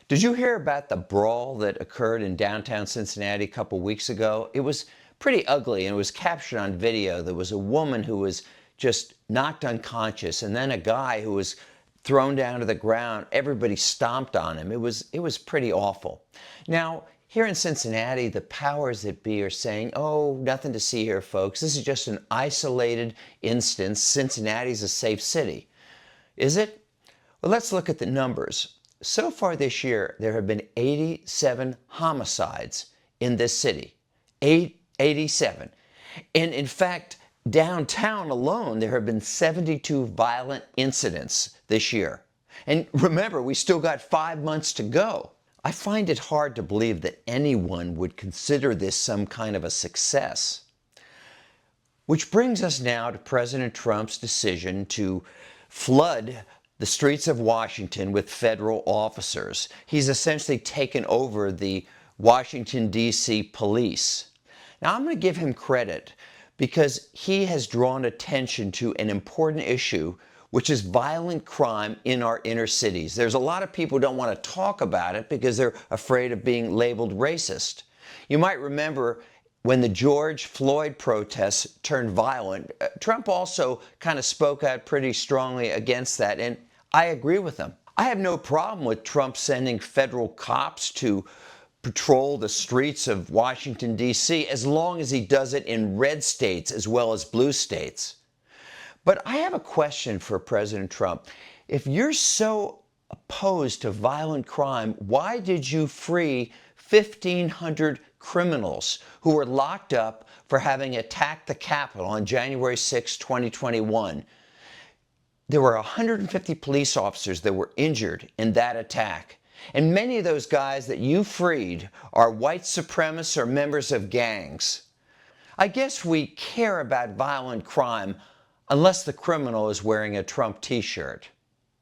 Did you hear about the brawl that occurred in downtown Cincinnati a couple weeks ago? It was pretty ugly and it was captured on video. There was a woman who was just knocked unconscious and then a guy who was thrown down to the ground. Everybody stomped on him. It was pretty awful. Now, here in Cincinnati, the powers that be are saying, oh, nothing to see here, folks. This is just an isolated instance. Cincinnati's a safe city. Is it? Well, let's look at the numbers. So far this year, there have been 87 homicides in this city. 87. And in fact, downtown alone, there have been 72 violent incidents this year. And remember, we still got 5 months to go. I find it hard to believe that anyone would consider this some kind of a success. Which brings us now to President Trump's decision to flood the streets of Washington with federal officers. He's essentially taken over the Washington, D.C. police. Now, I'm going to give him credit because he has drawn attention to an important issue, which is violent crime in our inner cities. There's a lot of people who don't want to talk about it because they're afraid of being labeled racist. You might remember when the George Floyd protests turned violent, Trump also kind of spoke out pretty strongly against that, and I agree with him. I have no problem with Trump sending federal cops to patrol the streets of Washington, D.C., as long as he does it in red states as well as blue states. But I have a question for President Trump. If you're so opposed to violent crime, why did you free 1,500 criminals who were locked up for having attacked the Capitol on January 6, 2021? There were 150 police officers that were injured in that attack. And many of those guys that you freed are white supremacists or members of gangs. I guess we care about violent crime unless the criminal is wearing a Trump t-shirt.